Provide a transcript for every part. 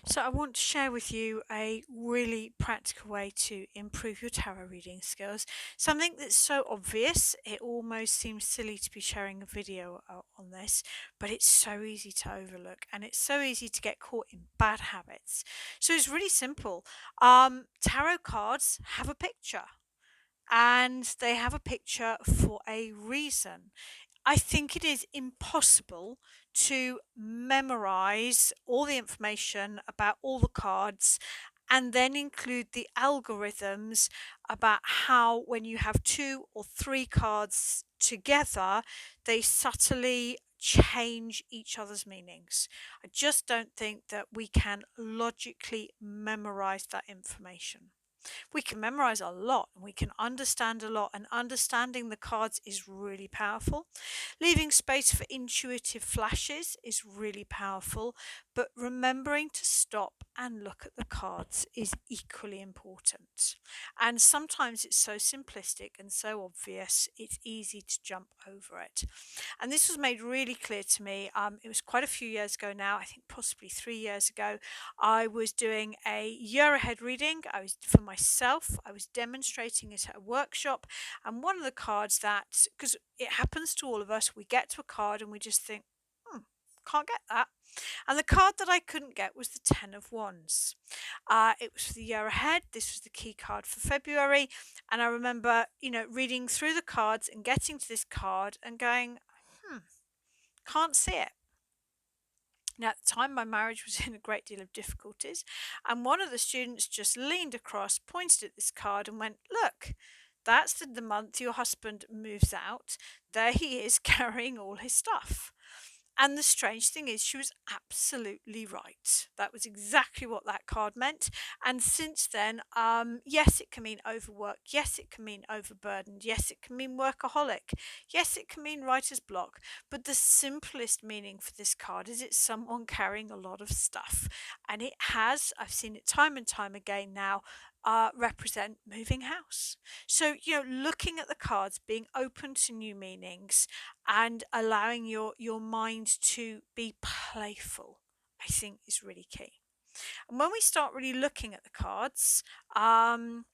So, I want to share with you a really practical way to improve your tarot reading skills. Something that's so obvious, it almost seems silly to be sharing a video on this, but it's so easy to overlook and it's so easy to get caught in bad habits. So, it's really simple. Tarot cards have a picture. And they have a picture for a reason. I think it is impossible to memorize all the information about all the cards and then include the algorithms about how, when you have two or three cards together, they subtly change each other's meanings. I just don't think that we can logically memorize that information. We can memorize a lot and we can understand a lot, and understanding the cards is really powerful. Leaving space for intuitive flashes is really powerful, but remembering to stop and look at the cards is equally important. And sometimes it's so simplistic and so obvious, it's easy to jump over it. And this was made really clear to me. It was quite a few years ago now, I think possibly 3 years ago. I was doing a year ahead reading. I was for myself. I was demonstrating it at a workshop, and one of the cards that, because it happens to all of us, we get to a card and we just think, hmm, can't get that. And the card that I couldn't get was the Ten of Wands. It was for the year ahead. This was the key card for February. And I remember, reading through the cards and getting to this card and going, hmm, can't see it. Now, at the time, my marriage was in a great deal of difficulties, and one of the students just leaned across, pointed at this card, and went, "Look, that's the month your husband moves out. There he is carrying all his stuff." And the strange thing is, she was absolutely right. That was exactly what that card meant. And since then, yes, it can mean overwork. Yes, it can mean overburdened. Yes, it can mean workaholic. Yes, it can mean writer's block. But the simplest meaning for this card is it's someone carrying a lot of stuff. And it has, I've seen it time and time again now, represent moving house. So, looking at the cards, being open to new meanings, and allowing your mind to be playful, I think, is really key. And when we start really looking at the cards, the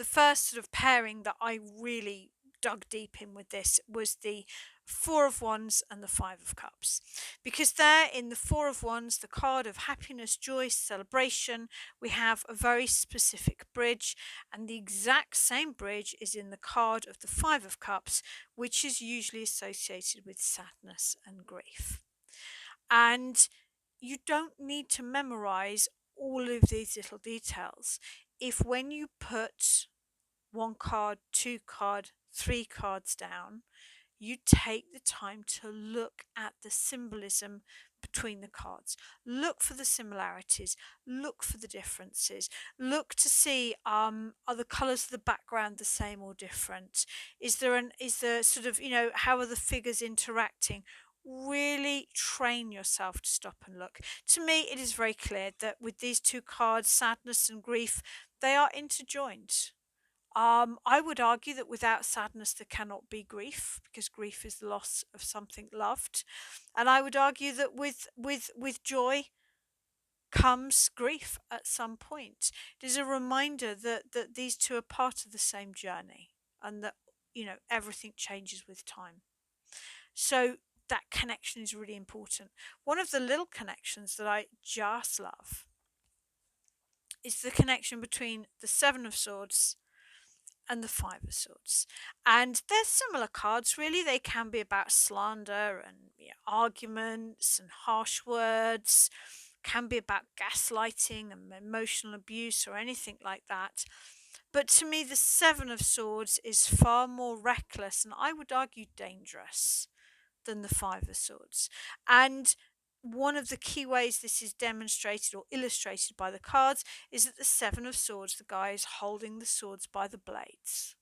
first sort of pairing that I really dug deep in with this was the Four of Wands and the Five of Cups. Because there, in the Four of Wands, the card of happiness, joy, celebration, we have a very specific bridge, and the exact same bridge is in the card of the Five of Cups, which is usually associated with sadness and grief. And you don't need to memorize all of these little details. If when you put one card, two card, three cards down, you take the time to look at the symbolism between the cards. Look for the similarities, look for the differences, look to see, are the colours of the background the same or different? Is there sort of, how are the figures interacting? Really train yourself to stop and look. To me, it is very clear that with these two cards, sadness and grief, they are interjoined. I would argue that without sadness there cannot be grief, because grief is the loss of something loved. And I would argue that with joy comes grief at some point. It is a reminder that these two are part of the same journey, and that everything changes with time. So that connection is really important. One of the little connections that I just love is the connection between the Seven of Swords and the Five of Swords. And they're similar cards, really. They can be about slander and arguments and harsh words, can be about gaslighting and emotional abuse or anything like that. But to me, the Seven of Swords is far more reckless and, I would argue, dangerous than the Five of Swords. And one of the key ways this is demonstrated or illustrated by the cards is that the Seven of Swords, the guy is holding the swords by the blades.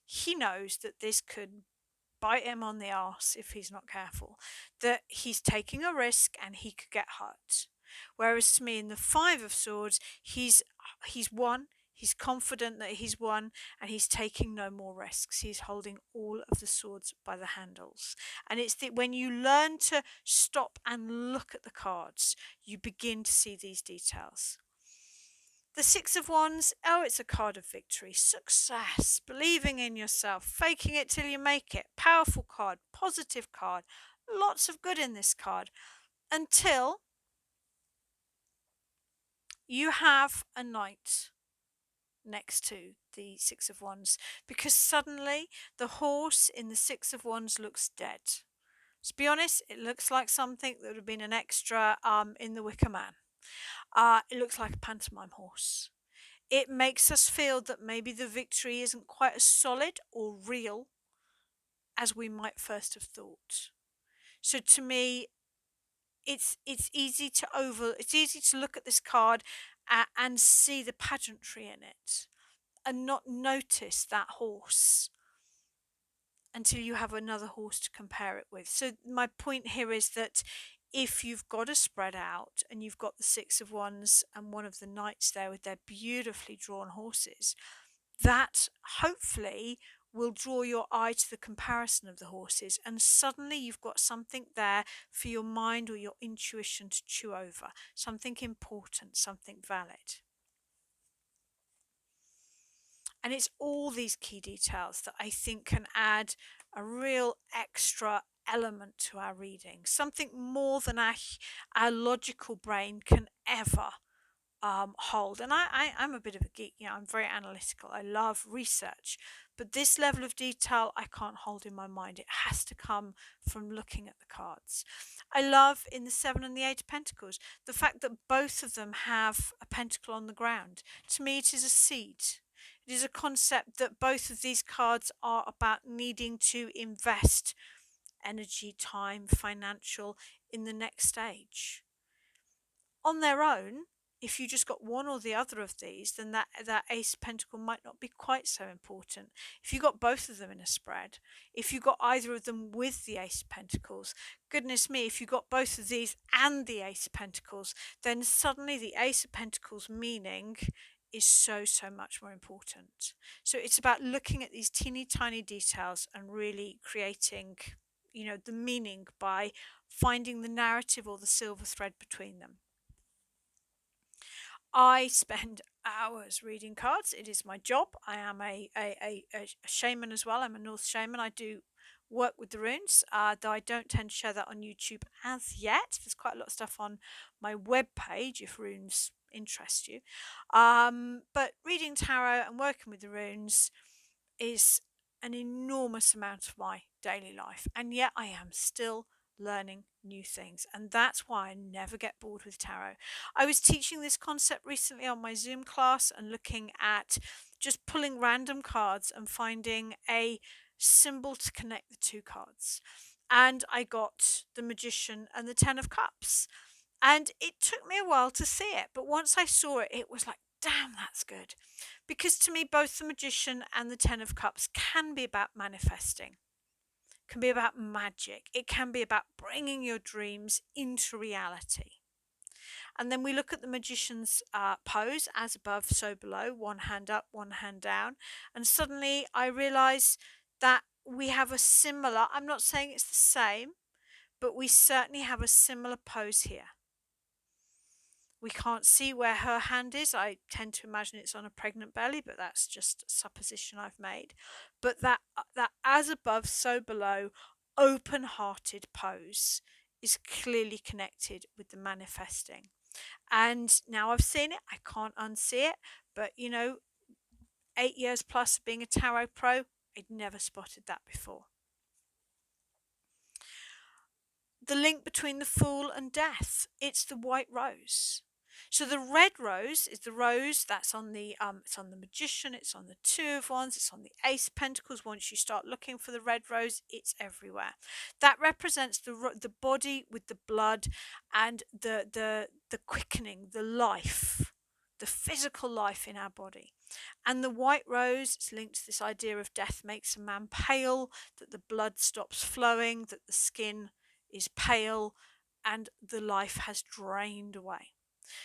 He knows that this could bite him on the arse if he's not careful, that he's taking a risk and he could get hurt. Whereas to me, in the Five of Swords, he's won, He's confident that he's won, and he's taking no more risks. He's holding all of the swords by the handles. And it's when you learn to stop and look at the cards, you begin to see these details. The Six of Wands, oh, it's a card of victory, success, believing in yourself, faking it till you make it. Powerful card, positive card, lots of good in this card. Until you have a knight next to the Six of Wands, because suddenly the horse in the Six of Wands looks dead. To be honest, it looks like something that would have been an extra in The Wicker Man. It looks like a pantomime horse. It makes us feel that maybe the victory isn't quite as solid or real as we might first have thought. So to me, it's easy to look at this card and see the pageantry in it and not notice that horse until you have another horse to compare it with. So my point here is that if you've got a spread out and you've got the Six of Wands and one of the knights there with their beautifully drawn horses, that hopefully will draw your eye to the comparison of the horses, and suddenly you've got something there for your mind or your intuition to chew over, something important, something valid. And it's all these key details that I think can add a real extra element to our reading, something more than our logical brain can ever hold. And I'm a bit of a geek, I'm very analytical. I love research, but this level of detail I can't hold in my mind. It has to come from looking at the cards. I love in the Seven and the Eight of Pentacles the fact that both of them have a pentacle on the ground. To me, it is a seed. It is a concept that both of these cards are about needing to invest energy, time, financial in the next stage. On their own, if you just got one or the other of these, then that Ace of Pentacle might not be quite so important. If you got both of them in a spread, if you got either of them with the Ace of Pentacles, goodness me, if you got both of these and the Ace of Pentacles, then suddenly the Ace of Pentacles meaning is so much more important. So it's about looking at these teeny tiny details and really creating, the meaning by finding the narrative or the silver thread between them. I spend hours reading cards. It is my job. I am a shaman as well. I'm a Norse shaman. I do work with the runes, though I don't tend to share that on YouTube as yet. There's quite a lot of stuff on my web page if runes interest you. But reading tarot and working with the runes is an enormous amount of my daily life, and yet I am still learning new things, and that's why I never get bored with tarot. I was teaching this concept recently on my Zoom class and looking at just pulling random cards and finding a symbol to connect the two cards, and I got the Magician and the Ten of Cups, and it took me a while to see it, but once I saw it, it was like, damn, that's good. Because to me, both the Magician and the Ten of Cups can be about manifesting, can be about magic. It can be about bringing your dreams into reality. And then we look at the Magician's pose, as above, so below, one hand up, one hand down. And suddenly I realize that we have a similar, I'm not saying it's the same, but we certainly have a similar pose here. We can't see where her hand is. I tend to imagine it's on a pregnant belly, but that's just a supposition I've made. But that as above, so below, open-hearted pose is clearly connected with the manifesting. And now I've seen it, I can't unsee it. But 8 years plus of being a tarot pro, I'd never spotted that before. The link between the Fool and death, it's the white rose. So the red rose is the rose that's on it's on the Magician, it's on the Two of Wands, it's on the Ace of Pentacles. Once you start looking for the red rose, it's everywhere. That represents the body with the blood and the quickening, the life, the physical life in our body. And the white rose is linked to this idea of death makes a man pale, that the blood stops flowing, that the skin is pale, and the life has drained away.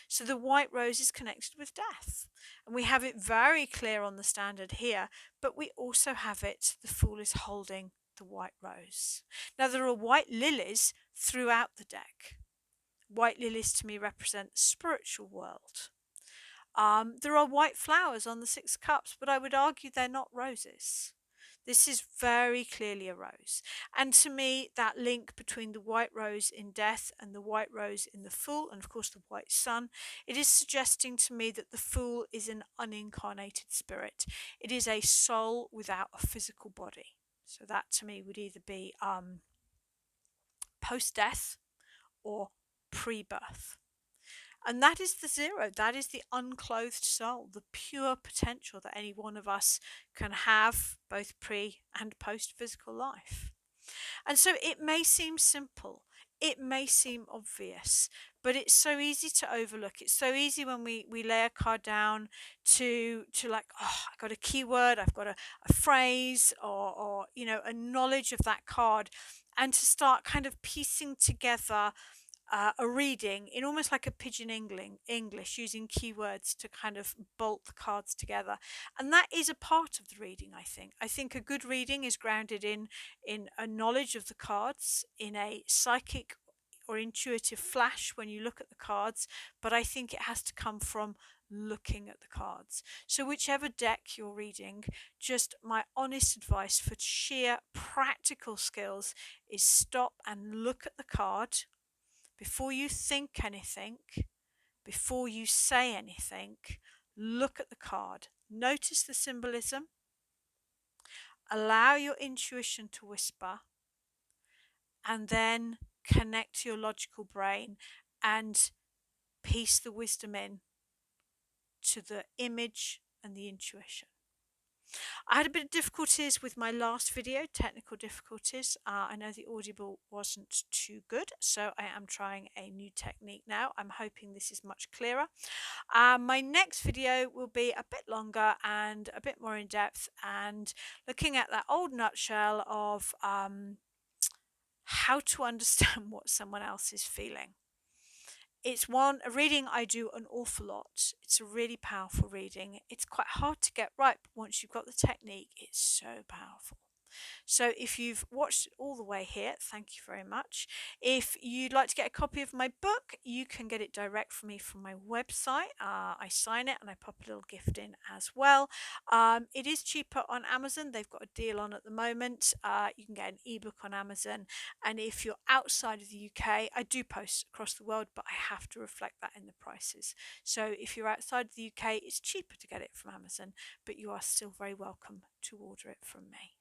So the white rose is connected with death. And we have it very clear on the standard here, but we also have it, the Fool is holding the white rose. Now there are white lilies throughout the deck. White lilies to me represent the spiritual world. There are white flowers on the Six of Cups, but I would argue they're not roses. This is very clearly a rose. And to me, that link between the white rose in death and the white rose in the Fool, and of course the white sun, it is suggesting to me that the Fool is an unincarnated spirit. It is a soul without a physical body. So that to me would either be post-death or pre-birth. And that is the zero. That is the unclothed soul, the pure potential that any one of us can have, both pre and post physical life. And so it may seem simple, it may seem obvious, but it's so easy to overlook. It's so easy when we lay a card down to like, oh, I've got a keyword, I've got a phrase or a knowledge of that card, and to start kind of piecing together a reading in almost like a pidgin English, using keywords to kind of bolt the cards together. And that is a part of the reading, I think. I think a good reading is grounded in a knowledge of the cards, in a psychic or intuitive flash when you look at the cards, but I think it has to come from looking at the cards. So whichever deck you're reading, just my honest advice for sheer practical skills is stop and look at the card before you think anything, before you say anything. Look at the card, notice the symbolism, allow your intuition to whisper, and then connect to your logical brain and piece the wisdom in to the image and the intuition. I had a bit of difficulties with my last video, technical difficulties. I know the Audible wasn't too good, so I am trying a new technique now. I'm hoping this is much clearer. My next video will be a bit longer and a bit more in depth, and looking at that old nutshell of how to understand what someone else is feeling. It's a reading I do an awful lot. It's a really powerful reading. It's quite hard to get right, but once you've got the technique, it's so powerful. So if you've watched all the way here, thank you very much. If you'd like to get a copy of my book, you can get it direct from me from my website. I sign it and I pop a little gift in as well. It is cheaper on Amazon. They've got a deal on at the moment. You can get an ebook on Amazon. And if you're outside of the UK, I do post across the world, but I have to reflect that in the prices. So if you're outside of the UK, it's cheaper to get it from Amazon, but you are still very welcome to order it from me.